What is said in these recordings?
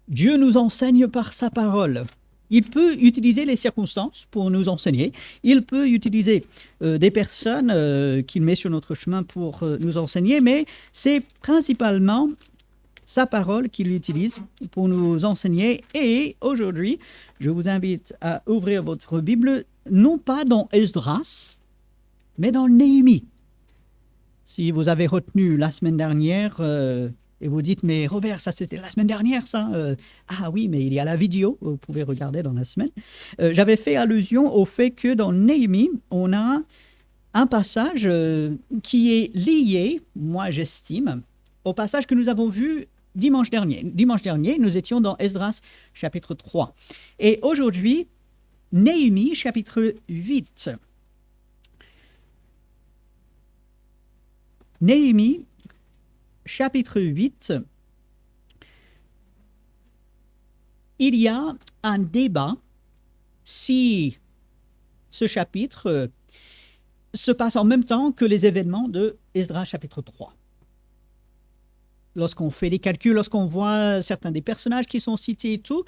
Dieu nous enseigne par sa parole. Il peut utiliser les circonstances pour nous enseigner. Il peut utiliser des personnes qu'il met sur notre chemin pour nous enseigner, mais c'est principalement sa parole qu'il utilise pour nous enseigner. Et aujourd'hui, je vous invite à ouvrir votre Bible, non pas dans Esdras, mais dans Néhémie. Si vous avez retenu la semaine dernière, et vous dites, mais Robert, ça c'était la semaine dernière, ça Ah oui, mais il y a la vidéo, vous pouvez regarder dans la semaine. J'avais fait allusion au fait que dans Néhémie, on a un passage qui est lié, moi j'estime, au passage que nous avons vu dimanche dernier. Dimanche dernier, nous étions dans Esdras, chapitre 3. Et aujourd'hui, Néhémie, chapitre 8. Néhémie, chapitre 8, il y a un débat si ce chapitre se passe en même temps que les événements de Esdras chapitre 3. Lorsqu'on fait les calculs, lorsqu'on voit certains des personnages qui sont cités et tout,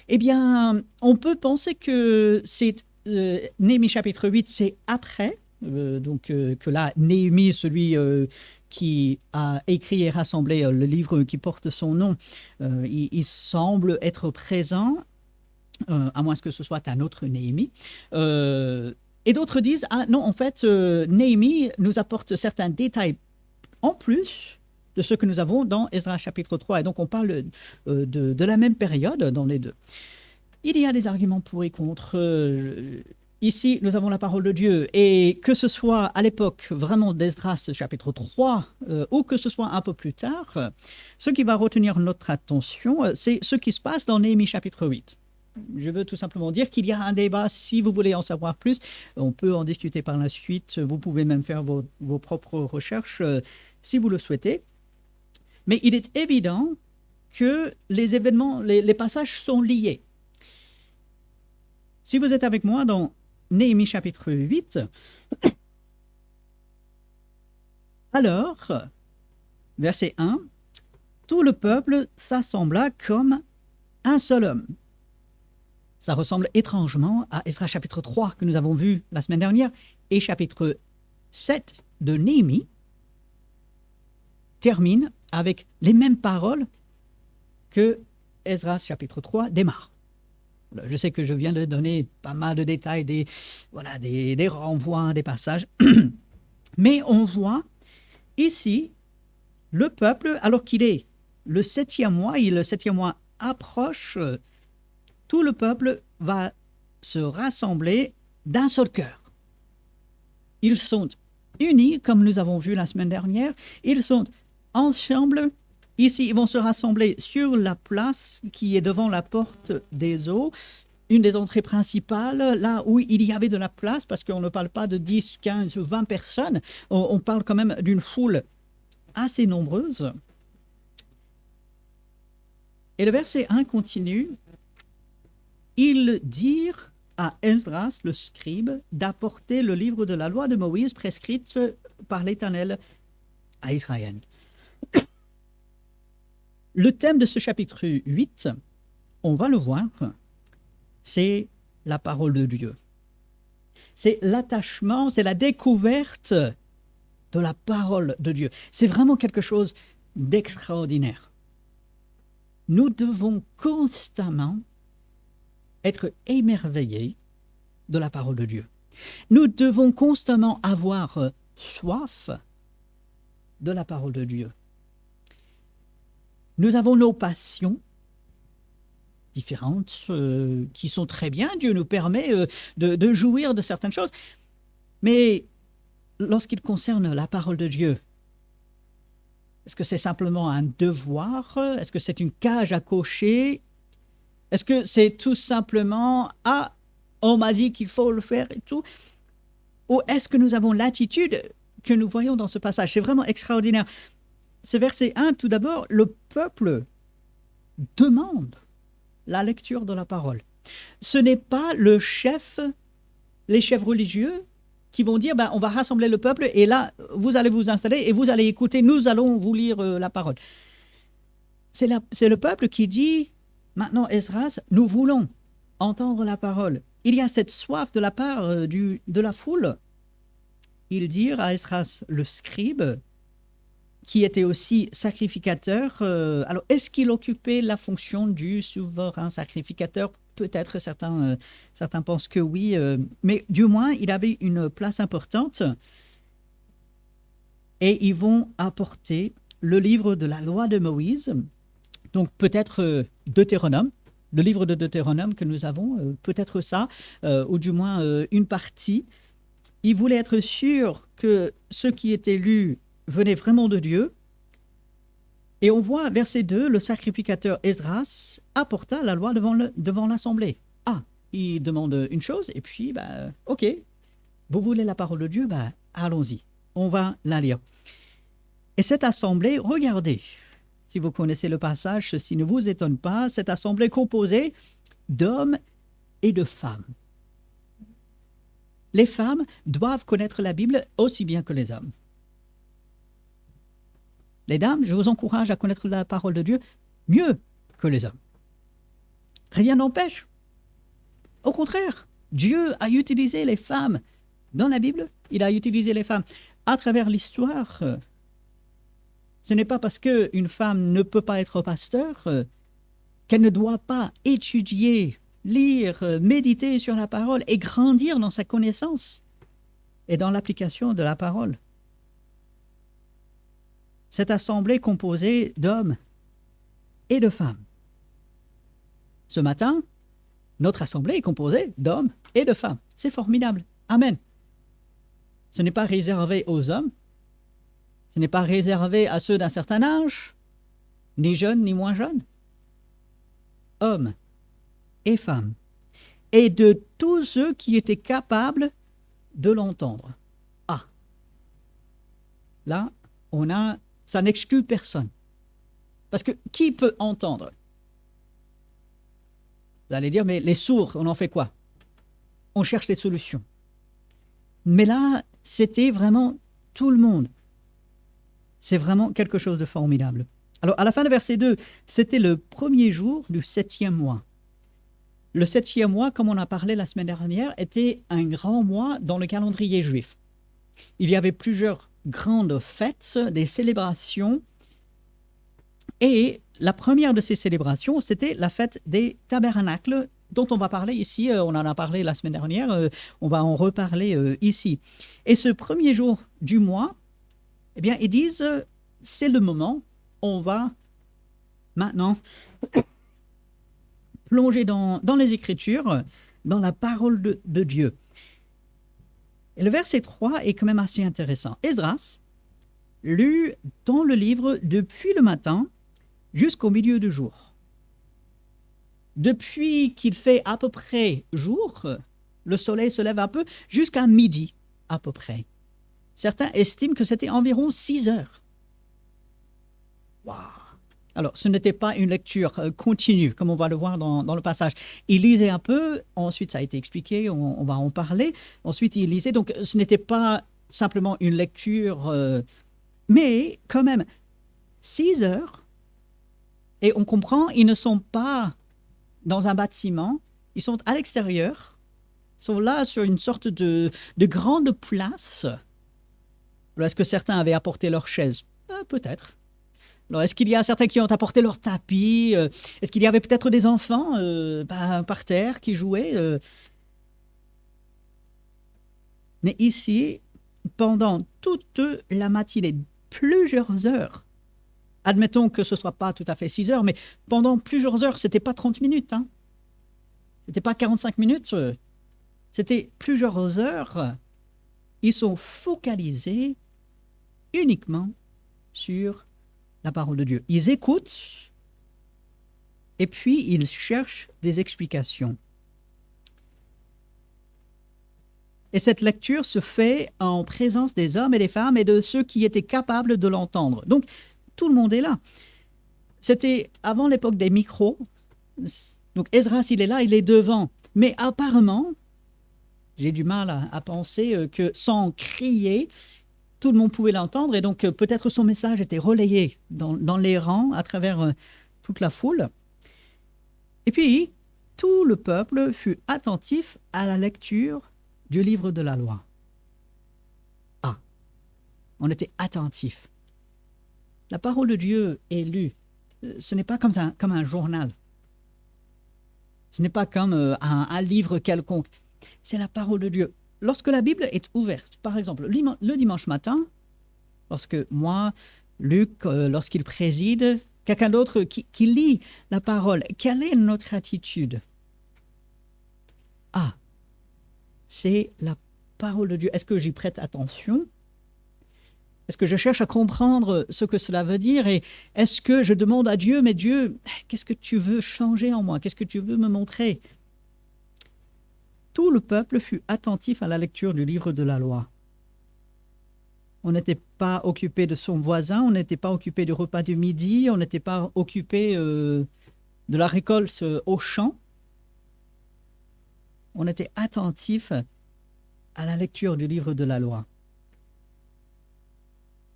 eh bien, on peut penser que c'est Néhémie chapitre 8, c'est après, que là, Néhémie, celui qui a écrit et rassemblé le livre qui porte son nom, il semble être présent, à moins que ce soit un autre Néhémie. Et d'autres disent, ah non, en fait, Néhémie nous apporte certains détails en plus de ce que nous avons dans Esdras chapitre 3. Et donc, on parle de la même période dans les deux. Il y a des arguments pour et contre. Ici, nous avons la parole de Dieu. Et que ce soit à l'époque vraiment d'Esdras chapitre 3 ou que ce soit un peu plus tard, ce qui va retenir notre attention, c'est ce qui se passe dans Néhémie chapitre 8. Je veux tout simplement dire qu'il y a un débat. Si vous voulez en savoir plus, on peut en discuter par la suite. Vous pouvez même faire vos propres recherches si vous le souhaitez. Mais il est évident que les événements, les passages sont liés. Si vous êtes avec moi dans Néhémie chapitre 8, alors, verset 1, tout le peuple s'assembla comme un seul homme. Ça ressemble étrangement à Esdras chapitre 3 que nous avons vu la semaine dernière, et chapitre 7 de Néhémie termine avec les mêmes paroles que Esdras chapitre 3 démarre. Je sais que je viens de donner pas mal de détails, des renvois, des passages, mais on voit ici le peuple, alors qu'il est le 7e mois, et le 7e mois approche, tout le peuple va se rassembler d'un seul cœur. Ils sont unis, comme nous avons vu la semaine dernière, ils sont ensemble. Ici, ils vont se rassembler sur la place qui est devant la porte des eaux, une des entrées principales, là où il y avait de la place, parce qu'on ne parle pas de 10, 15 ou 20 personnes, on parle quand même d'une foule assez nombreuse. Et le verset 1 continue. Ils dirent à Esdras, le scribe, d'apporter le livre de la loi de Moïse prescrite par l'Éternel à Israël. Le thème de ce chapitre 8, on va le voir, c'est la parole de Dieu. C'est l'attachement, c'est la découverte de la parole de Dieu. C'est vraiment quelque chose d'extraordinaire. Nous devons constamment être émerveillés de la parole de Dieu. Nous devons constamment avoir soif de la parole de Dieu. Nous avons nos passions différentes qui sont très bien. Dieu nous permet de jouir de certaines choses. Mais lorsqu'il concerne la parole de Dieu, est-ce que c'est simplement un devoir? Est-ce que c'est une cage à cocher? Est-ce que c'est tout simplement « Ah, on m'a dit qu'il faut le faire et tout » Ou est-ce que nous avons l'attitude que nous voyons dans ce passage? C'est vraiment extraordinaire. Ce verset 1, tout d'abord, le peuple demande la lecture de la parole. Ce n'est pas les chefs religieux qui vont dire on va rassembler le peuple et là, vous allez vous installer et vous allez écouter, nous allons vous lire la parole. C'est le peuple qui dit Maintenant, Esdras, nous voulons entendre la parole. Il y a cette soif de la part de la foule. Ils dirent à Esdras, le scribe, qui était aussi sacrificateur. Alors, est-ce qu'il occupait la fonction du souverain sacrificateur? Peut-être certains pensent que oui, mais du moins, il avait une place importante. Et ils vont apporter le livre de la loi de Moïse, donc peut-être Deutéronome, le livre de Deutéronome que nous avons, peut-être ça, ou du moins une partie. Ils voulaient être sûrs que ce qui était lu venait vraiment de Dieu. Et on voit, verset 2, le sacrificateur Esdras apporta la loi devant l'assemblée. Ah, il demande une chose, et puis, ok, vous voulez la parole de Dieu, allons-y, on va la lire. Et cette assemblée, regardez, si vous connaissez le passage, ceci ne vous étonne pas, cette assemblée composée d'hommes et de femmes. Les femmes doivent connaître la Bible aussi bien que les hommes. Les dames, je vous encourage à connaître la parole de Dieu mieux que les hommes. Rien n'empêche. Au contraire, Dieu a utilisé les femmes dans la Bible, il a utilisé les femmes à travers l'histoire. Ce n'est pas parce qu'une femme ne peut pas être pasteur qu'elle ne doit pas étudier, lire, méditer sur la parole et grandir dans sa connaissance et dans l'application de la parole. Cette assemblée composée d'hommes et de femmes. Ce matin, notre assemblée est composée d'hommes et de femmes. C'est formidable. Amen. Ce n'est pas réservé aux hommes, ce n'est pas réservé à ceux d'un certain âge, ni jeunes ni moins jeunes. Hommes et femmes. Et de tous ceux qui étaient capables de l'entendre. Ah, là, ça n'exclut personne. Parce que qui peut entendre? Vous allez dire, mais les sourds, on en fait quoi? On cherche des solutions. Mais là, c'était vraiment tout le monde. C'est vraiment quelque chose de formidable. Alors, à la fin de verset 2, c'était le premier jour du 7e mois. Le 7e mois, comme on a parlé la semaine dernière, était un grand mois dans le calendrier juif. Il y avait plusieurs grandes fêtes, des célébrations. Et la première de ces célébrations, c'était la fête des tabernacles, dont on va parler ici. On en a parlé la semaine dernière, on va en reparler ici. Et ce premier jour du mois, eh bien, ils disent, c'est le moment, on va maintenant plonger dans les Écritures, dans la parole de Dieu. Et le verset 3 est quand même assez intéressant. Esdras lut dans le livre depuis le matin jusqu'au milieu du jour. Depuis qu'il fait à peu près jour, le soleil se lève un peu, jusqu'à midi à peu près. Certains estiment que c'était environ 6 heures. Waouh! Alors, ce n'était pas une lecture continue, comme on va le voir dans le passage. Il lisait un peu, ensuite ça a été expliqué, on va en parler. Ensuite, il lisait, donc ce n'était pas simplement une lecture, mais quand même 6 heures. Et on comprend, ils ne sont pas dans un bâtiment, ils sont à l'extérieur, ils sont là sur une sorte de grande place. Alors, est-ce que certains avaient apporté leurs chaises? Peut-être. Alors, est-ce qu'il y a certains qui ont apporté leur tapis? Est-ce qu'il y avait peut-être des enfants par terre qui jouaient? Mais ici, pendant toute la matinée, plusieurs heures, admettons que ce ne soit pas tout à fait 6 heures, mais pendant plusieurs heures, ce n'était pas 30 minutes, hein. Ce n'était pas 45 minutes, c'était plusieurs heures. Ils sont focalisés uniquement sur la parole de Dieu. Ils écoutent et puis ils cherchent des explications. Et cette lecture se fait en présence des hommes et des femmes et de ceux qui étaient capables de l'entendre. Donc, tout le monde est là. C'était avant l'époque des micros. Donc, Esdras, il est là, il est devant. Mais apparemment, j'ai du mal à penser que sans crier, tout le monde pouvait l'entendre. Et donc, peut-être son message était relayé dans les rangs à travers toute la foule. Et puis, tout le peuple fut attentif à la lecture du livre de la loi. Ah, on était attentif. La parole de Dieu est lue. Ce n'est pas comme un journal. Ce n'est pas comme un livre quelconque. C'est la parole de Dieu. Lorsque la Bible est ouverte, par exemple, le dimanche matin, lorsque moi, Luc, lorsqu'il préside, quelqu'un d'autre qui lit la parole, quelle est notre attitude? Ah, c'est la parole de Dieu. Est-ce que j'y prête attention? Est-ce que je cherche à comprendre ce que cela veut dire? Et est-ce que je demande à Dieu, mais Dieu, qu'est-ce que tu veux changer en moi? Qu'est-ce que tu veux me montrer? Tout le peuple fut attentif à la lecture du livre de la loi. On n'était pas occupé de son voisin, on n'était pas occupé du repas du midi, on n'était pas occupé de la récolte au champ. On était attentif à la lecture du livre de la loi.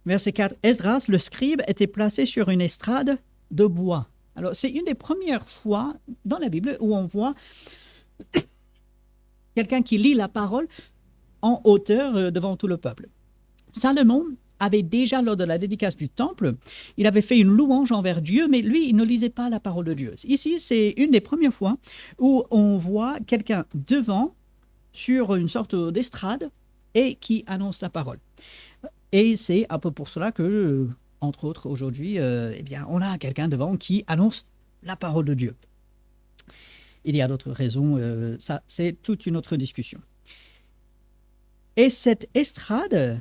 Verset 4, Esdras, le scribe, était placé sur une estrade de bois. Alors, c'est une des premières fois dans la Bible où on voit quelqu'un qui lit la parole en hauteur devant tout le peuple. Salomon avait déjà, lors de la dédicace du temple, il avait fait une louange envers Dieu, mais lui, il ne lisait pas la parole de Dieu. Ici, c'est une des premières fois où on voit quelqu'un devant, sur une sorte d'estrade, et qui annonce la parole. Et c'est un peu pour cela que, entre autres, aujourd'hui, on a quelqu'un devant qui annonce la parole de Dieu. Il y a d'autres raisons, ça, c'est toute une autre discussion. Et cette estrade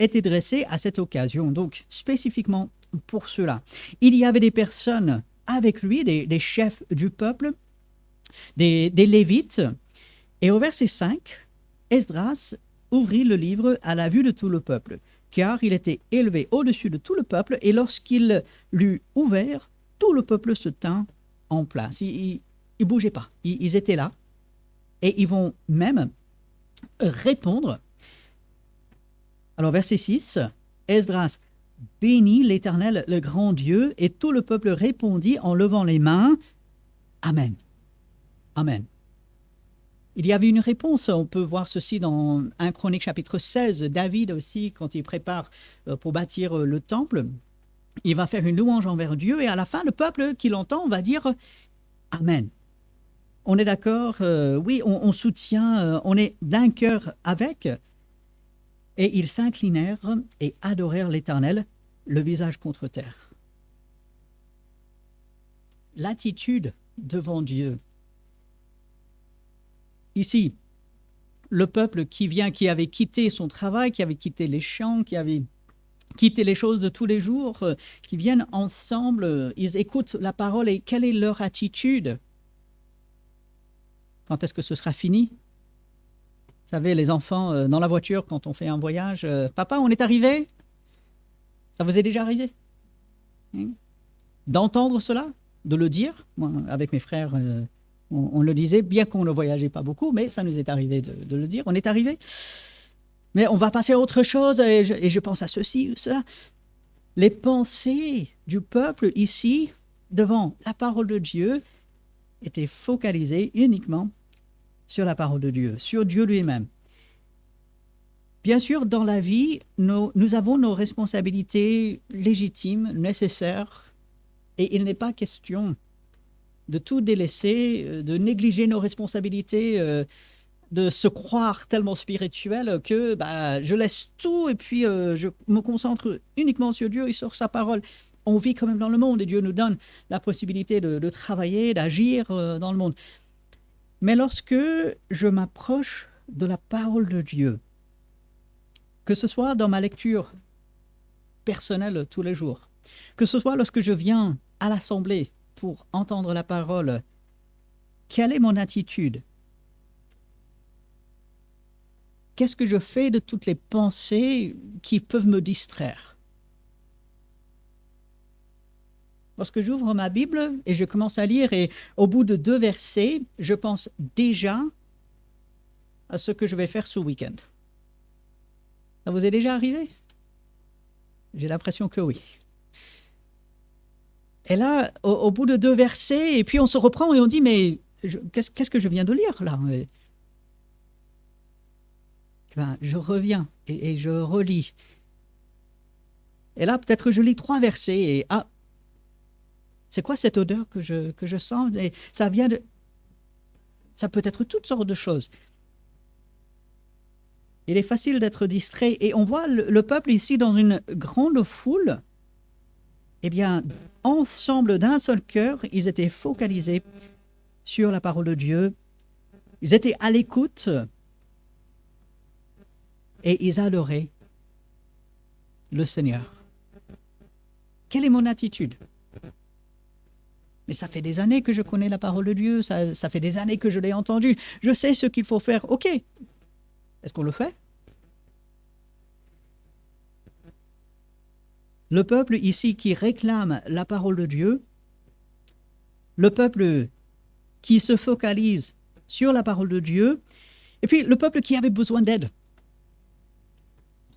était dressée à cette occasion, donc spécifiquement pour cela. Il y avait des personnes avec lui, des chefs du peuple, des Lévites, et au verset 5, Esdras ouvrit le livre à la vue de tout le peuple, car il était élevé au-dessus de tout le peuple, et lorsqu'il l'eut ouvert, tout le peuple se tint en place. Ils ne bougeaient pas, ils étaient là, et ils vont même répondre. Alors, verset 6, Esdras bénit l'Éternel, le grand Dieu, et tout le peuple répondit en levant les mains, Amen. Amen. Il y avait une réponse, on peut voir ceci dans 1 Chronique chapitre 16, David aussi, quand il prépare pour bâtir le temple, il va faire une louange envers Dieu, et à la fin, le peuple qui l'entend va dire Amen. On est d'accord, oui, on soutient, on est d'un cœur avec, et ils s'inclinèrent et adorèrent l'Éternel, le visage contre terre. L'attitude devant Dieu. Ici, le peuple qui avait quitté son travail, qui avait quitté les champs, qui avait quitté les choses de tous les jours, qui viennent ensemble, ils écoutent la parole, et quelle est leur attitude? Quand est-ce que ce sera fini? Vous savez, les enfants, dans la voiture, quand on fait un voyage, papa, on est arrivé? Ça vous est déjà arrivé? D'entendre cela, de le dire. Moi, avec mes frères, on le disait, bien qu'on ne voyageait pas beaucoup, mais ça nous est arrivé de le dire. On est arrivé, mais on va passer à autre chose, et je pense à ceci ou cela. Les pensées du peuple ici, devant la parole de Dieu, étaient focalisées uniquement sur la parole de Dieu, sur Dieu lui-même. Bien sûr, dans la vie, nous avons nos responsabilités légitimes, nécessaires, et il n'est pas question de tout délaisser, de négliger nos responsabilités, de se croire tellement spirituel que je laisse tout et puis je me concentre uniquement sur Dieu et sur sa parole. On vit quand même dans le monde et Dieu nous donne la possibilité de travailler, d'agir dans le monde. Mais lorsque je m'approche de la parole de Dieu, que ce soit dans ma lecture personnelle tous les jours, que ce soit lorsque je viens à l'assemblée pour entendre la parole, quelle est mon attitude? Qu'est-ce que je fais de toutes les pensées qui peuvent me distraire? Lorsque j'ouvre ma Bible et je commence à lire, et au bout de 2 versets, je pense déjà à ce que je vais faire ce week-end. Ça vous est déjà arrivé? J'ai l'impression que oui. Et là, au bout de 2 versets, et puis on se reprend et on dit, mais qu'est-ce que je viens de lire là? Ben, je reviens et je relis. Et là, peut-être je lis 3 versets et ah, c'est quoi cette odeur que je sens? Et ça vient de... Ça peut être toutes sortes de choses. Il est facile d'être distrait. Et on voit le peuple ici dans une grande foule. Eh bien, ensemble d'un seul cœur, ils étaient focalisés sur la parole de Dieu. Ils étaient à l'écoute et ils adoraient le Seigneur. Quelle est mon attitude? Mais ça fait des années que je connais la parole de Dieu, ça fait des années que je l'ai entendue. Je sais ce qu'il faut faire. OK. Est-ce qu'on le fait? Le peuple ici qui réclame la parole de Dieu, le peuple qui se focalise sur la parole de Dieu, et puis le peuple qui avait besoin d'aide.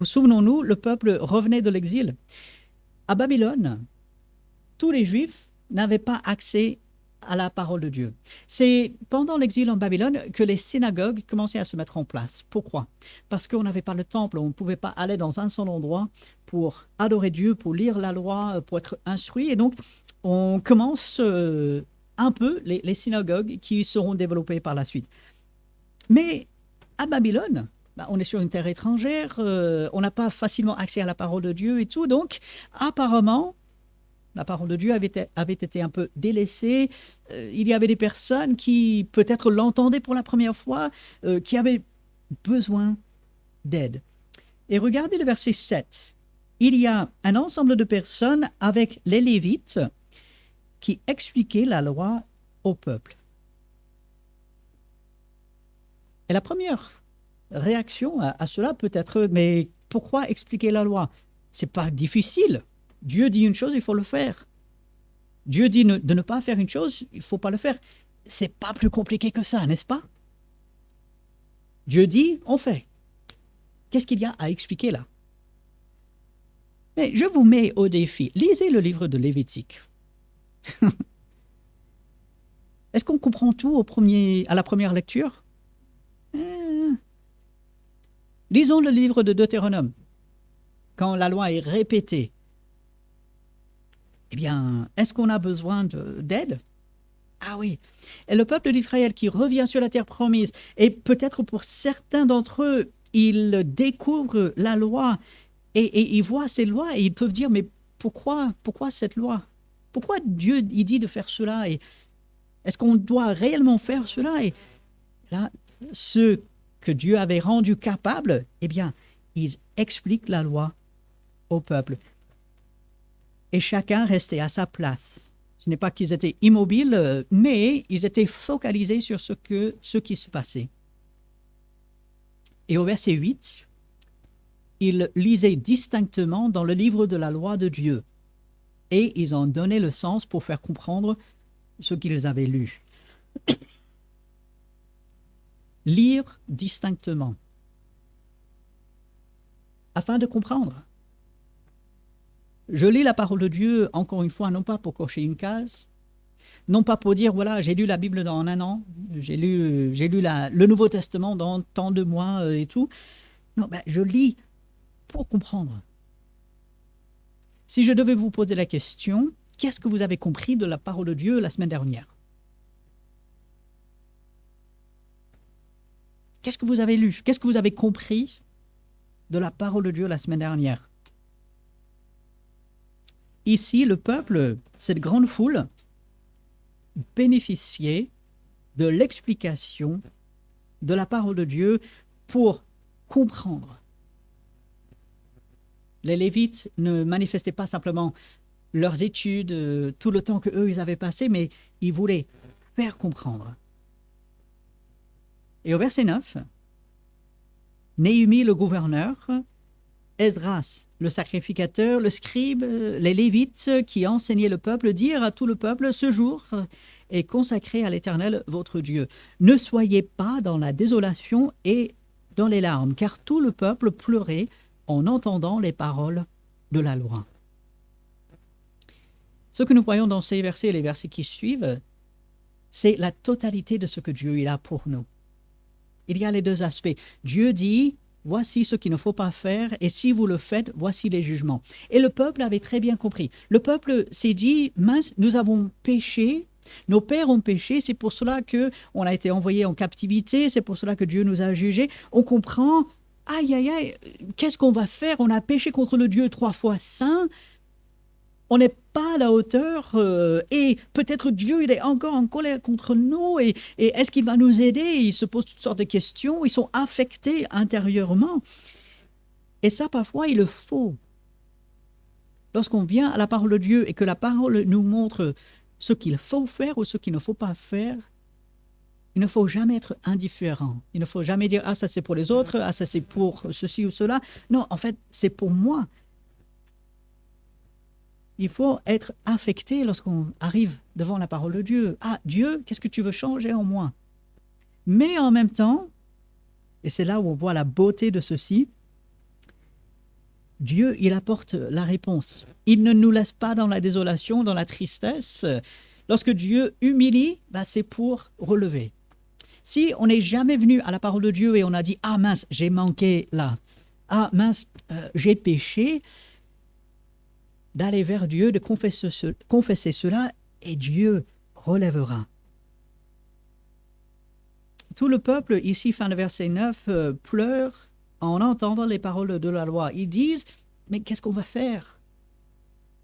Souvenons-nous, le peuple revenait de l'exil. À Babylone, tous les Juifs n'avaient pas accès à la parole de Dieu. C'est pendant l'exil en Babylone que les synagogues commençaient à se mettre en place. Pourquoi? Parce qu'on n'avait pas le temple, on ne pouvait pas aller dans un seul endroit pour adorer Dieu, pour lire la loi, pour être instruit. Et donc, on commence un peu les synagogues qui seront développées par la suite. Mais à Babylone, on est sur une terre étrangère, on n'a pas facilement accès à la parole de Dieu et tout. Donc, apparemment, la parole de Dieu avait été un peu délaissée. Il y avait des personnes qui peut-être l'entendaient pour la première fois, qui avaient besoin d'aide. Et regardez le verset 7. Il y a un ensemble de personnes avec les Lévites qui expliquaient la loi au peuple. Et la première réaction à cela peut être, mais pourquoi expliquer la loi? C'est pas difficile. Dieu dit une chose, il faut le faire. Dieu dit de ne pas faire une chose, il ne faut pas le faire. C'est pas plus compliqué que ça, n'est-ce pas? Dieu dit, on fait. Qu'est-ce qu'il y a à expliquer là? Mais je vous mets au défi. Lisez le livre de Lévitique. Est-ce qu'on comprend tout à la première lecture? Lisons le livre de Deutéronome. Quand la loi est répétée, eh bien, est-ce qu'on a besoin d'aide? Ah oui. Et le peuple d'Israël qui revient sur la terre promise, et peut-être pour certains d'entre eux, ils découvrent la loi et ils voient ces lois et ils peuvent dire, mais pourquoi cette loi? Pourquoi Dieu il dit de faire cela? Et est-ce qu'on doit réellement faire cela? Et là, ceux que Dieu avait rendus capables, eh bien, ils expliquent la loi au peuple. Et chacun restait à sa place. Ce n'est pas qu'ils étaient immobiles, mais ils étaient focalisés sur ce qui se passait. Et au verset 8, ils lisaient distinctement dans le livre de la loi de Dieu. Et ils en donnaient le sens pour faire comprendre ce qu'ils avaient lu. Lire distinctement, afin de comprendre. Je lis la parole de Dieu, encore une fois, non pas pour cocher une case, non pas pour dire, voilà, j'ai lu la Bible dans un an, j'ai lu le Nouveau Testament dans tant de mois et tout. Non, je lis pour comprendre. Si je devais vous poser la question, qu'est-ce que vous avez compris de la parole de Dieu la semaine dernière? Qu'est-ce que vous avez lu? Qu'est-ce que vous avez compris de la parole de Dieu la semaine dernière? Ici, le peuple, cette grande foule, bénéficiait de l'explication de la parole de Dieu pour comprendre. Les Lévites ne manifestaient pas simplement leurs études, tout le temps qu'eux, ils avaient passé, mais ils voulaient faire comprendre. Et au verset 9, Néhémie, le gouverneur, Esdras, le sacrificateur, le scribe, les Lévites qui enseignaient le peuple, dirent à tout le peuple, ce jour est consacré à l'Éternel votre Dieu. Ne soyez pas dans la désolation et dans les larmes, car tout le peuple pleurait en entendant les paroles de la loi. Ce que nous voyons dans ces versets et les versets qui suivent, c'est la totalité de ce que Dieu il a pour nous. Il y a les deux aspects. Dieu dit, voici ce qu'il ne faut pas faire, et si vous le faites, voici les jugements. Et le peuple avait très bien compris. Le peuple s'est dit, mince, nous avons péché, nos pères ont péché, c'est pour cela qu'on a été envoyé en captivité, c'est pour cela que Dieu nous a jugés. On comprend, aïe, aïe, aïe, qu'est-ce qu'on va faire? On a péché contre le Dieu 3 fois saint, on n'est pas à la hauteur et peut-être Dieu il est encore en colère contre nous et est-ce qu'il va nous aider? Ils se posent toutes sortes de questions, ils sont affectés intérieurement. Et ça, parfois, il le faut. Lorsqu'on vient à la parole de Dieu et que la parole nous montre ce qu'il faut faire ou ce qu'il ne faut pas faire, il ne faut jamais être indifférent. Il ne faut jamais dire « Ah, ça c'est pour les autres, ah, ça c'est pour ceci ou cela. » Non, en fait, c'est pour moi. Il faut être affecté lorsqu'on arrive devant la parole de Dieu. Ah, Dieu, qu'est-ce que tu veux changer en moi? Mais en même temps, et c'est là où on voit la beauté de ceci, Dieu, il apporte la réponse. Il ne nous laisse pas dans la désolation, dans la tristesse. Lorsque Dieu humilie, c'est pour relever. Si on n'est jamais venu à la parole de Dieu et on a dit « Ah mince, j'ai manqué là. Ah mince, j'ai péché », d'aller vers Dieu, de confesser cela, et Dieu relèvera. Tout le peuple, ici, fin de verset 9, pleure en entendant les paroles de la loi. Ils disent, mais qu'est-ce qu'on va faire?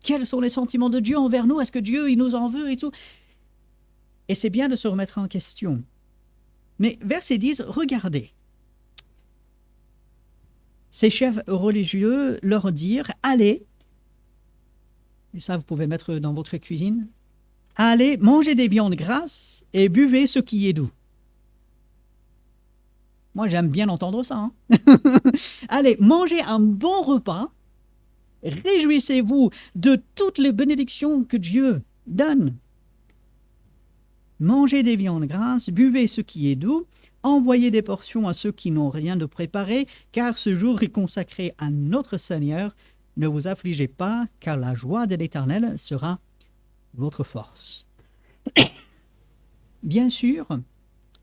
Quels sont les sentiments de Dieu envers nous? Est-ce que Dieu, il nous en veut et tout? Et c'est bien de se remettre en question. Mais verset 10, regardez. Ces chefs religieux leur dirent, allez, et ça, vous pouvez mettre dans votre cuisine. Allez, mangez des viandes grasses et buvez ce qui est doux. Moi, j'aime bien entendre ça. Hein? Allez, mangez un bon repas. Réjouissez-vous de toutes les bénédictions que Dieu donne. Mangez des viandes grasses, buvez ce qui est doux. Envoyez des portions à ceux qui n'ont rien de préparé, car ce jour est consacré à notre Seigneur. Ne vous affligez pas, car la joie de l'Éternel sera votre force. Bien sûr,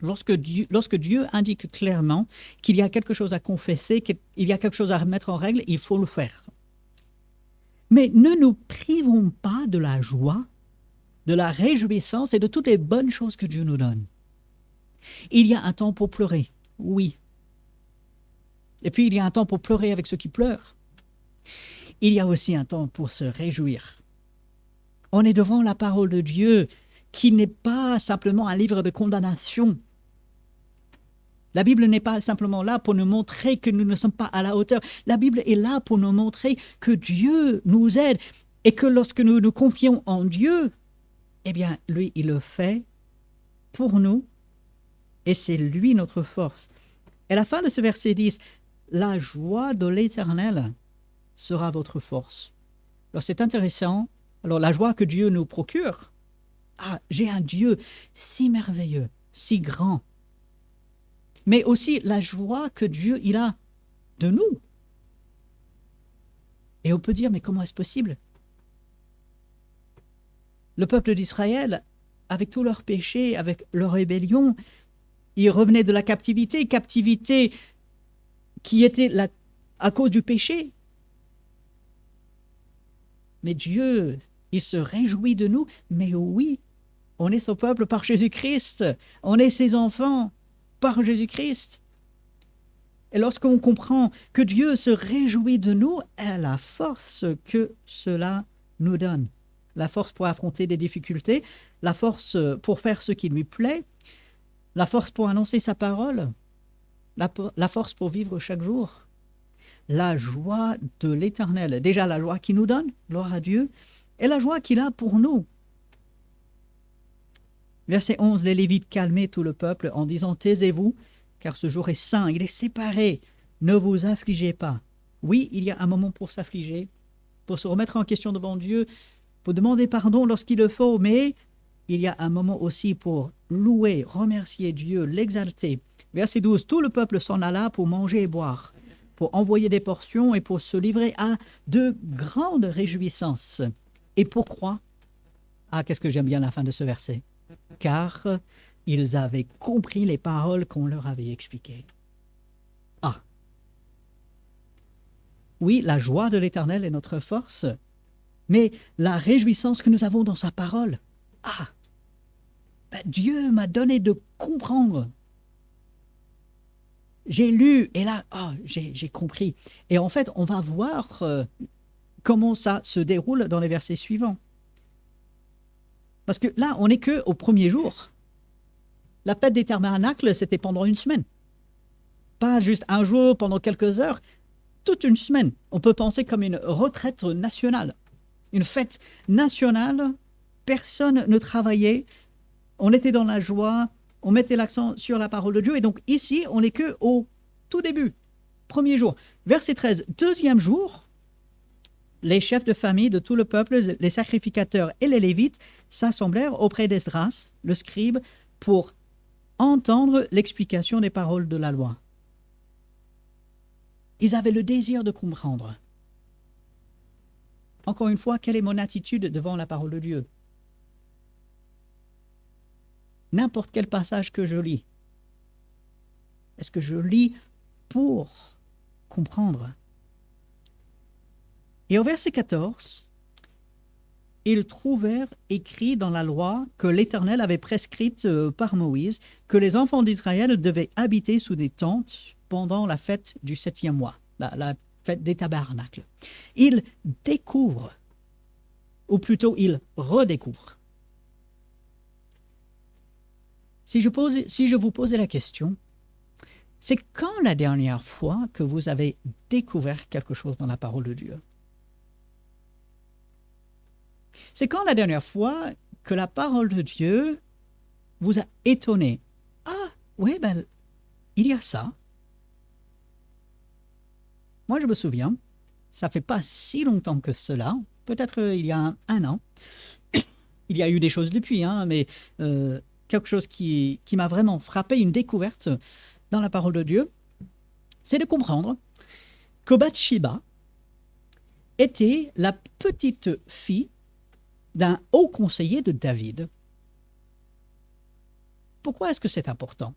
lorsque Dieu indique clairement qu'il y a quelque chose à confesser, qu'il y a quelque chose à remettre en règle, il faut le faire. Mais ne nous privons pas de la joie, de la réjouissance et de toutes les bonnes choses que Dieu nous donne. Il y a un temps pour pleurer, oui. Et puis il y a un temps pour pleurer avec ceux qui pleurent. Il y a aussi un temps pour se réjouir. On est devant la parole de Dieu qui n'est pas simplement un livre de condamnation. La Bible n'est pas simplement là pour nous montrer que nous ne sommes pas à la hauteur. La Bible est là pour nous montrer que Dieu nous aide et que lorsque nous nous confions en Dieu, eh bien, lui, il le fait pour nous et c'est lui notre force. Et à la fin de ce verset 10, la joie de l'Éternel sera votre force. Alors c'est intéressant. Alors la joie que Dieu nous procure, j'ai un Dieu si merveilleux, si grand. Mais aussi la joie que Dieu il a de nous. Et on peut dire, mais comment est-ce possible? Le peuple d'Israël, avec tous leurs péchés, avec leur rébellion, ils revenaient de la captivité qui était à cause du péché. Mais Dieu, il se réjouit de nous. Mais oui, on est son peuple par Jésus-Christ. On est ses enfants par Jésus-Christ. Et lorsqu'on comprend que Dieu se réjouit de nous, la force que cela nous donne. La force pour affronter des difficultés, la force pour faire ce qui lui plaît, la force pour annoncer sa parole, la force pour vivre chaque jour. La joie de l'Éternel. Déjà la joie qu'il nous donne, gloire à Dieu, et la joie qu'il a pour nous. Verset 11, les Lévites calmaient tout le peuple en disant « Taisez-vous, car ce jour est saint, il est séparé, ne vous affligez pas. » Oui, il y a un moment pour s'affliger, pour se remettre en question devant Dieu, pour demander pardon lorsqu'il le faut, mais il y a un moment aussi pour louer, remercier Dieu, l'exalter. Verset 12, tout le peuple s'en alla pour manger et boire, pour envoyer des portions et pour se livrer à de grandes réjouissances. Et pourquoi? Ah, qu'est-ce que j'aime bien la fin de ce verset. Car ils avaient compris les paroles qu'on leur avait expliquées. Ah, oui, la joie de l'Éternel est notre force, mais la réjouissance que nous avons dans sa parole. Ah, ben, Dieu m'a donné de comprendre. J'ai lu et là, j'ai compris. Et en fait, on va voir comment ça se déroule dans les versets suivants. Parce que là, on n'est qu'au premier jour. La fête des tabernacles, c'était pendant une semaine. Pas juste un jour, pendant quelques heures, toute une semaine. On peut penser comme une retraite nationale. Une fête nationale, personne ne travaillait, on était dans la joie, on mettait l'accent sur la parole de Dieu. Et donc ici, on n'est qu'au tout début, premier jour. Verset 13, deuxième jour, les chefs de famille de tout le peuple, les sacrificateurs et les Lévites s'assemblèrent auprès d'Esdras, le scribe, pour entendre l'explication des paroles de la loi. Ils avaient le désir de comprendre. Encore une fois, quelle est mon attitude devant la parole de Dieu? N'importe quel passage que je lis, est-ce que je lis pour comprendre? Et au verset 14, ils trouvèrent écrit dans la loi que l'Éternel avait prescrite par Moïse que les enfants d'Israël devaient habiter sous des tentes pendant la fête du 7e mois, la fête des tabernacles. Ils découvrent, ou plutôt ils redécouvrent. Si je vous posais la question, c'est quand la dernière fois que vous avez découvert quelque chose dans la parole de Dieu? C'est quand la dernière fois que la parole de Dieu vous a étonné? Ah, oui, ben, il y a ça. Moi, je me souviens, ça fait pas si longtemps que cela, peut-être il y a un an. Il y a eu des choses depuis, mais quelque chose qui m'a vraiment frappé, une découverte dans la parole de Dieu, c'est de comprendre que Bathsheba était la petite fille d'un haut conseiller de David. Pourquoi est-ce que c'est important?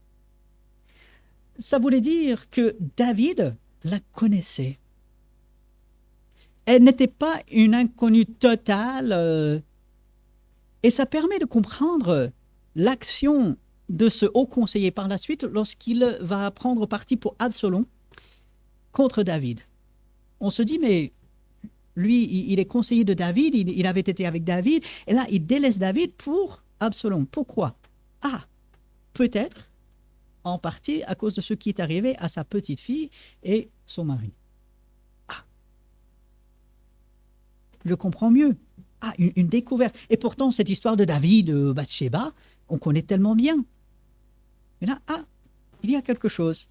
Ça voulait dire que David la connaissait. Elle n'était pas une inconnue totale, et ça permet de comprendre l'action de ce haut conseiller par la suite lorsqu'il va prendre parti pour Absalom contre David. On se dit, mais lui, il est conseiller de David, il avait été avec David, et là, il délaisse David pour Absalom. Pourquoi? Ah, peut-être en partie à cause de ce qui est arrivé à sa petite fille et son mari. Ah, je comprends mieux. Ah, une découverte. Et pourtant, cette histoire de David, Bathsheba, on connaît tellement bien. Et là, il y a quelque chose.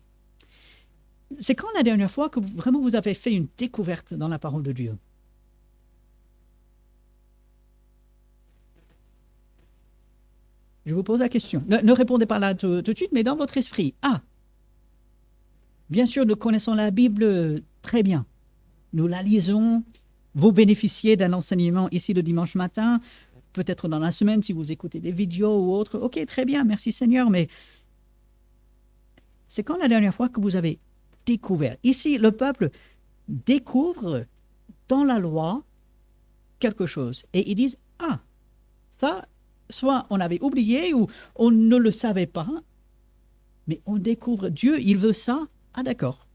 C'est quand la dernière fois que vraiment vous avez fait une découverte dans la parole de Dieu? Je vous pose la question. Ne répondez pas là tout de suite, mais dans votre esprit. Bien sûr, nous connaissons la Bible très bien. Nous la lisons. Vous bénéficiez d'un enseignement ici le dimanche matin, peut-être dans la semaine si vous écoutez des vidéos ou autres. Ok, très bien, merci Seigneur, mais c'est quand la dernière fois que vous avez découvert? Ici, le peuple découvre dans la loi quelque chose et ils disent, ça, soit on avait oublié ou on ne le savait pas, mais on découvre Dieu, il veut ça. Ah d'accord.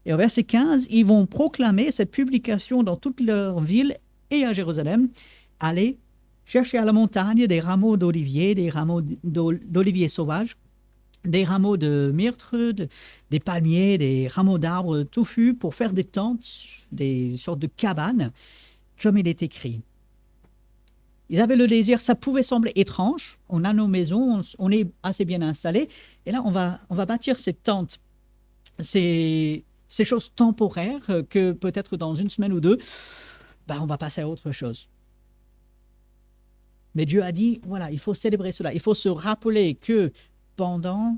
Et au verset 15, ils vont proclamer cette publication dans toute leur ville et à Jérusalem. Allez chercher à la montagne des rameaux d'olivier, des rameaux d'olivier sauvages, des rameaux de myrte, des palmiers, des rameaux d'arbres touffus pour faire des tentes, des sortes de cabanes, comme il est écrit. Ils avaient le désir, ça pouvait sembler étrange, on a nos maisons, on est assez bien installés, et là on va bâtir cette tente, ces choses temporaires que peut-être dans une semaine ou deux, on va passer à autre chose. Mais Dieu a dit, voilà, il faut célébrer cela, il faut se rappeler que pendant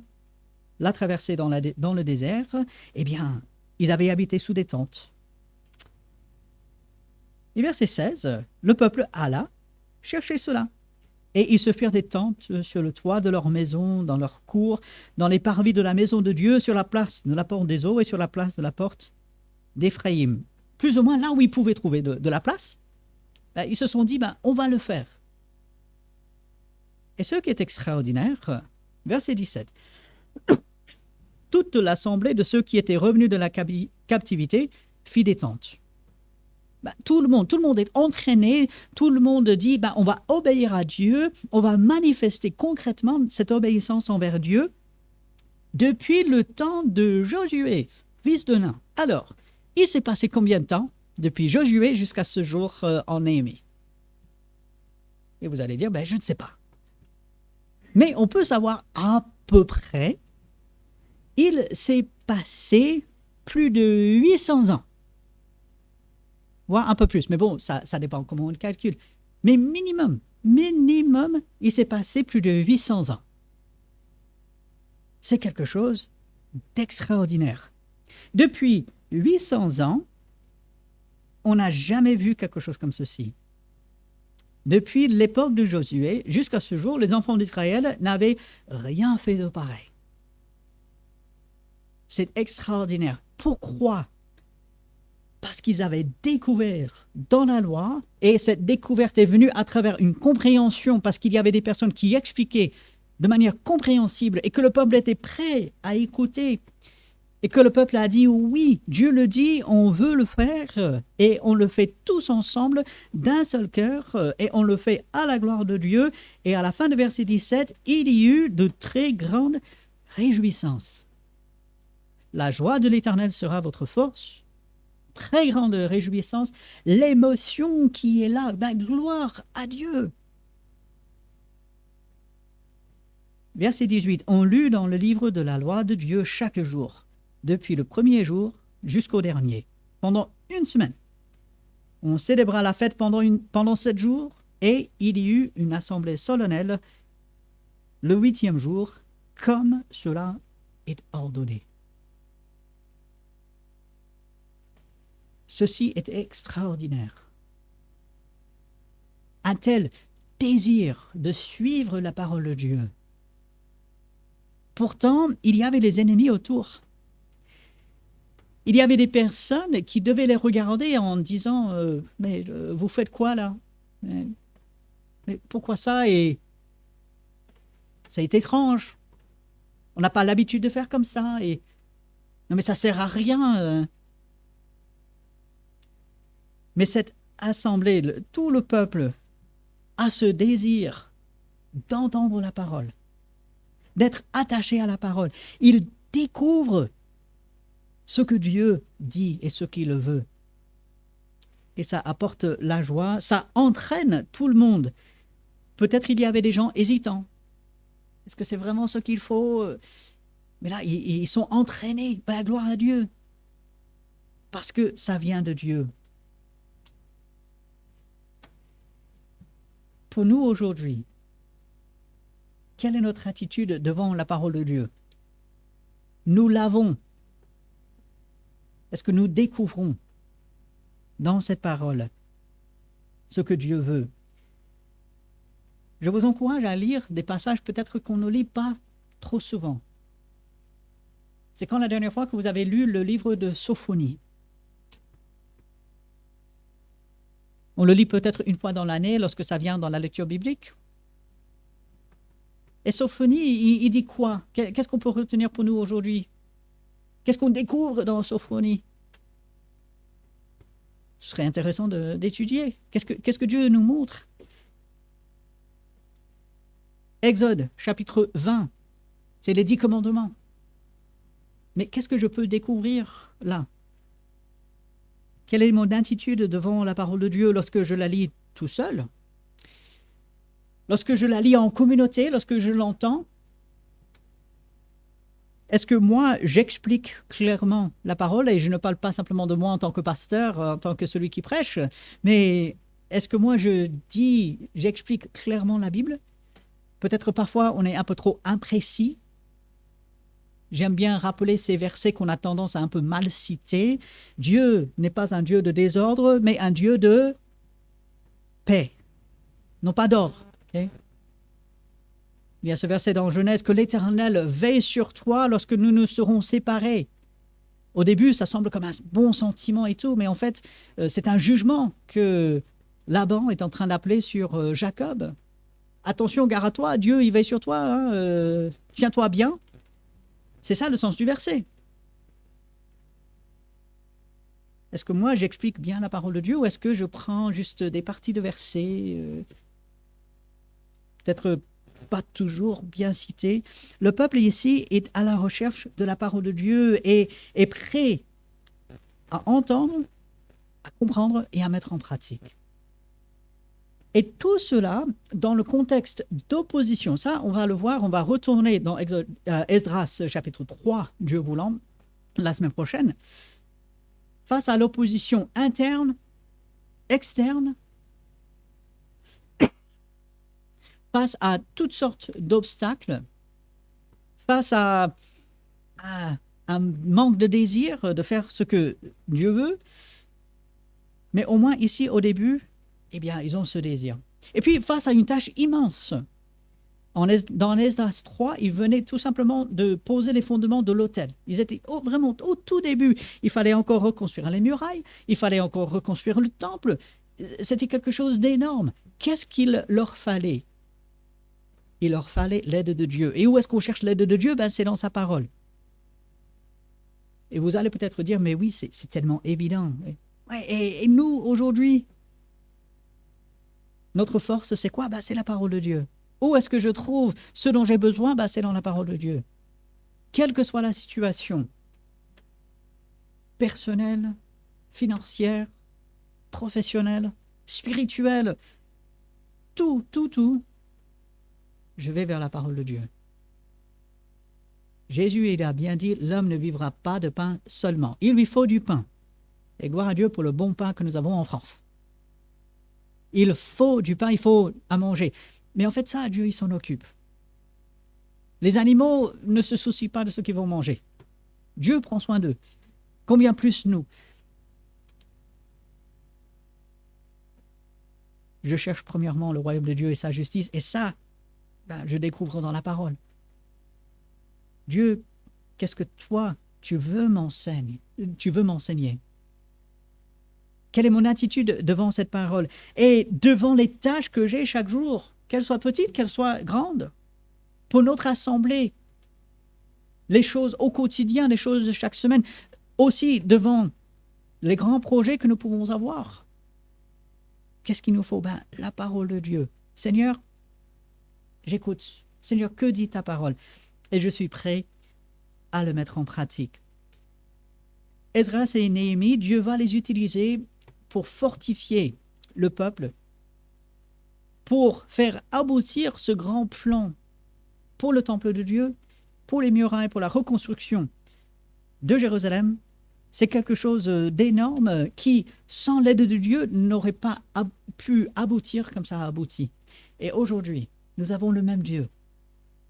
la traversée dans le désert, eh bien, ils avaient habité sous des tentes. Et verset 16, le peuple alla chercher cela. Et ils se firent des tentes sur le toit de leur maison, dans leur cour, dans les parvis de la maison de Dieu, sur la place de la porte des eaux et sur la place de la porte d'Éphraïm. Plus ou moins là où ils pouvaient trouver de la place, ils se sont dit, on va le faire. Et ce qui est extraordinaire, verset 17, toute l'assemblée de ceux qui étaient revenus de la captivité fit des tentes. Tout le monde est entraîné, tout le monde dit, on va obéir à Dieu, on va manifester concrètement cette obéissance envers Dieu depuis le temps de Josué, fils de Nun. Alors, il s'est passé combien de temps depuis Josué jusqu'à ce jour en Néhémie? Et vous allez dire, je ne sais pas. Mais on peut savoir à peu près, il s'est passé plus de 800 ans. Voire un peu plus, mais bon, ça dépend comment on le calcule. Mais minimum, il s'est passé plus de 800 ans. C'est quelque chose d'extraordinaire. Depuis 800 ans, on n'a jamais vu quelque chose comme ceci. Depuis l'époque de Josué, jusqu'à ce jour, les enfants d'Israël n'avaient rien fait de pareil. C'est extraordinaire. Pourquoi ? Parce qu'ils avaient découvert dans la loi, et cette découverte est venue à travers une compréhension, parce qu'il y avait des personnes qui expliquaient de manière compréhensible, et que le peuple était prêt à écouter, et que le peuple a dit oui, Dieu le dit, on veut le faire, et on le fait tous ensemble d'un seul cœur, et on le fait à la gloire de Dieu. Et à la fin de verset 17, il y eut de très grandes réjouissances. La joie de l'Éternel sera votre force. Très grande réjouissance, l'émotion qui est là, gloire à Dieu. Verset 18, on lut dans le livre de la loi de Dieu chaque jour, depuis le premier jour jusqu'au dernier, pendant une semaine. On célébra la fête pendant 7 jours, et il y eut une assemblée solennelle le 8e jour, comme cela est ordonné. Ceci est extraordinaire. Un tel désir de suivre la parole de Dieu. Pourtant, il y avait les ennemis autour. Il y avait des personnes qui devaient les regarder en disant vous faites quoi là? Mais pourquoi ça? Et ça est étrange. On n'a pas l'habitude de faire comme ça. Et non, mais ça sert à rien. Mais cette assemblée, tout le peuple a ce désir d'entendre la parole, d'être attaché à la parole. Il découvre ce que Dieu dit et ce qu'il veut. Et ça apporte la joie, ça entraîne tout le monde. Peut-être il y avait des gens hésitants. Est-ce que c'est vraiment ce qu'il faut? Mais là, ils sont entraînés. Gloire à Dieu. Parce que ça vient de Dieu. Pour nous aujourd'hui, quelle est notre attitude devant la parole de Dieu? Nous l'avons. Est-ce que nous découvrons dans cette parole ce que Dieu veut? Je vous encourage à lire des passages peut-être qu'on ne lit pas trop souvent. C'est quand la dernière fois que vous avez lu le livre de Sophonie? On le lit peut-être une fois dans l'année lorsque ça vient dans la lecture biblique. Et Sophonie, il dit quoi? Qu'est-ce qu'on peut retenir pour nous aujourd'hui? Qu'est-ce qu'on découvre dans Sophonie? Ce serait intéressant d'étudier. Qu'est-ce que Dieu nous montre? Exode, chapitre 20, c'est les 10 commandements. Mais qu'est-ce que je peux découvrir là? Quelle est mon attitude devant la parole de Dieu lorsque je la lis tout seul? Lorsque je la lis en communauté, lorsque je l'entends? Est-ce que moi, j'explique clairement la parole, et je ne parle pas simplement de moi en tant que pasteur, en tant que celui qui prêche, mais est-ce que moi, j'explique clairement la Bible? Peut-être parfois, on est un peu trop imprécis. J'aime bien rappeler ces versets qu'on a tendance à un peu mal citer. Dieu n'est pas un Dieu de désordre, mais un Dieu de paix, non pas d'ordre. Okay? Il y a ce verset dans Genèse, que l'Éternel veille sur toi lorsque nous nous serons séparés. Au début, ça semble comme un bon sentiment et tout, mais en fait, c'est un jugement que Laban est en train d'appeler sur Jacob. Attention, gare à toi, Dieu, il veille sur toi, hein, tiens-toi bien. C'est ça le sens du verset. Est-ce que moi, j'explique bien la parole de Dieu ou est-ce que je prends juste des parties de versets peut-être pas toujours bien citées. Le peuple ici est à la recherche de la parole de Dieu et est prêt à entendre, à comprendre et à mettre en pratique. Et tout cela dans le contexte d'opposition. Ça, on va le voir, on va retourner dans Esdras chapitre 3, Dieu voulant, la semaine prochaine, face à l'opposition interne, externe, face à toutes sortes d'obstacles, face à un manque de désir de faire ce que Dieu veut. Mais au moins ici, au début, eh bien, ils ont ce désir. Et puis, face à une tâche immense, dans Esdras 3, ils venaient tout simplement de poser les fondements de l'autel. Ils étaient vraiment au tout début. Il fallait encore reconstruire les murailles, il fallait encore reconstruire le temple. C'était quelque chose d'énorme. Qu'est-ce qu'il leur fallait? Il leur fallait l'aide de Dieu. Et où est-ce qu'on cherche l'aide de Dieu? C'est dans sa parole. Et vous allez peut-être dire, mais oui, c'est tellement évident. Ouais, et nous, aujourd'hui, notre force, c'est quoi? C'est la parole de Dieu. Où est-ce que je trouve ce dont j'ai besoin? C'est dans la parole de Dieu. Quelle que soit la situation, personnelle, financière, professionnelle, spirituelle, tout, je vais vers la parole de Dieu. Jésus, il a bien dit, l'homme ne vivra pas de pain seulement. Il lui faut du pain. Et gloire à Dieu pour le bon pain que nous avons en France. Il faut du pain, il faut à manger. Mais en fait, ça, Dieu, il s'en occupe. Les animaux ne se soucient pas de ce qu'ils vont manger. Dieu prend soin d'eux. Combien plus nous? Je cherche premièrement le royaume de Dieu et sa justice, et ça, je découvre dans la parole. Dieu, qu'est-ce que toi, tu veux m'enseigner? Quelle est mon attitude devant cette parole et devant les tâches que j'ai chaque jour, qu'elles soient petites, qu'elles soient grandes, pour notre assemblée, les choses au quotidien, les choses de chaque semaine, aussi devant les grands projets que nous pouvons avoir. Qu'est-ce qu'il nous faut? La parole de Dieu. Seigneur, j'écoute. Seigneur, que dit ta parole? Et je suis prêt à le mettre en pratique. Esdras et Néhémie, Dieu va les utiliser pour fortifier le peuple, pour faire aboutir ce grand plan pour le temple de Dieu, pour les murailles, pour la reconstruction de Jérusalem. C'est quelque chose d'énorme qui, sans l'aide de Dieu, n'aurait pas pu aboutir comme ça a abouti. Et aujourd'hui, nous avons le même Dieu.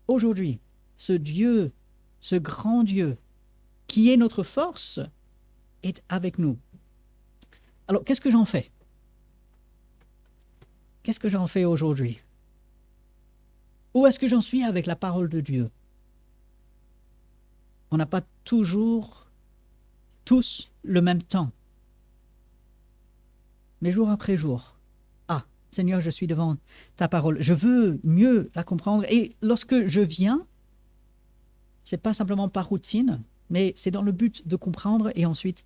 Aujourd'hui, ce Dieu, ce grand Dieu, qui est notre force, est avec nous. Alors, qu'est-ce que j'en fais? Qu'est-ce que j'en fais aujourd'hui? Où est-ce que j'en suis avec la parole de Dieu? On n'a pas toujours tous le même temps. Mais jour après jour, Seigneur, je suis devant ta parole. Je veux mieux la comprendre. Et lorsque je viens, ce n'est pas simplement par routine, mais c'est dans le but de comprendre et ensuite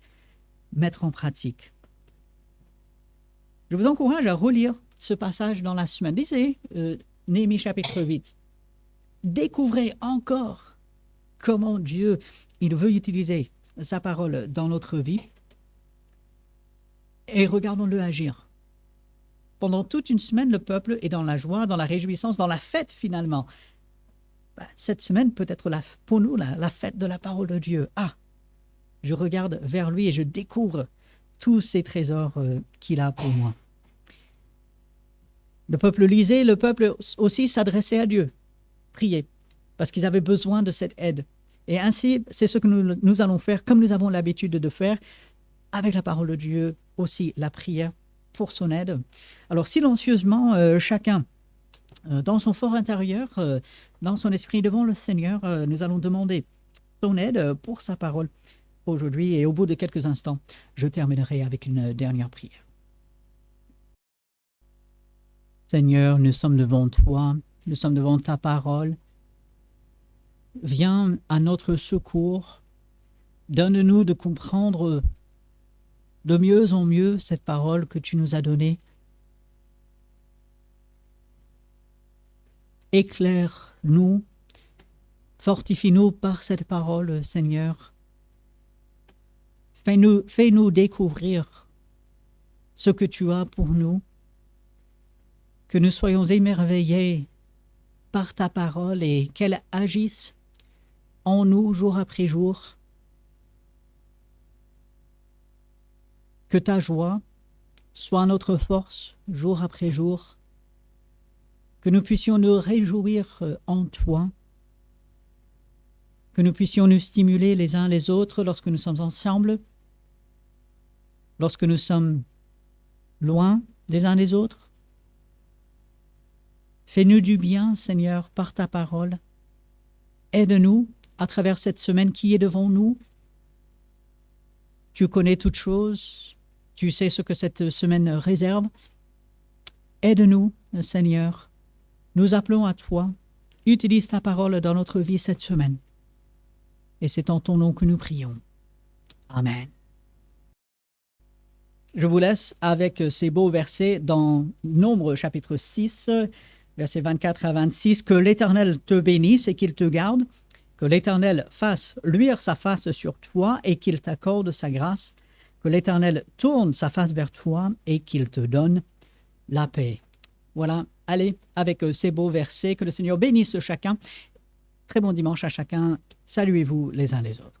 mettre en pratique. Je vous encourage à relire ce passage dans la semaine. Lisez Néhémie chapitre 8. Découvrez encore comment Dieu, il veut utiliser sa parole dans notre vie et regardons-le agir. Pendant toute une semaine, le peuple est dans la joie, dans la réjouissance, dans la fête finalement. Cette semaine peut être pour nous la fête de la parole de Dieu. Je regarde vers lui et je découvre tous ces trésors qu'il a pour moi. Le peuple lisait, le peuple aussi s'adressait à Dieu, priait, parce qu'ils avaient besoin de cette aide. Et ainsi, c'est ce que nous allons faire, comme nous avons l'habitude de faire, avec la parole de Dieu, aussi la prière pour son aide. Alors silencieusement, chacun, dans son fort intérieur, dans son esprit devant le Seigneur, nous allons demander son aide pour sa parole aujourd'hui. Et au bout de quelques instants, je terminerai avec une dernière prière. Seigneur, nous sommes devant toi, nous sommes devant ta parole. Viens à notre secours. Donne-nous de comprendre de mieux en mieux cette parole que tu nous as donnée. Éclaire-nous, fortifie-nous par cette parole, Seigneur. Fais-nous découvrir ce que tu as pour nous, que nous soyons émerveillés par ta parole et qu'elle agisse en nous jour après jour. Que ta joie soit notre force jour après jour, que nous puissions nous réjouir en toi, que nous puissions nous stimuler les uns les autres lorsque nous sommes ensemble, lorsque nous sommes loin des uns des autres. Fais-nous du bien, Seigneur, par ta parole. Aide-nous à travers cette semaine qui est devant nous. Tu connais toutes choses. Tu sais ce que cette semaine réserve. Aide-nous, Seigneur. Nous appelons à toi. Utilise ta parole dans notre vie cette semaine. Et c'est en ton nom que nous prions. Amen. Je vous laisse avec ces beaux versets dans Nombre chapitre 6, versets 24 à 26. Que l'Éternel te bénisse et qu'il te garde. Que l'Éternel fasse luire sa face sur toi et qu'il t'accorde sa grâce. Que l'Éternel tourne sa face vers toi et qu'il te donne la paix. Voilà, allez, avec ces beaux versets, que le Seigneur bénisse chacun. Très bon dimanche à chacun. Saluez-vous les uns les autres.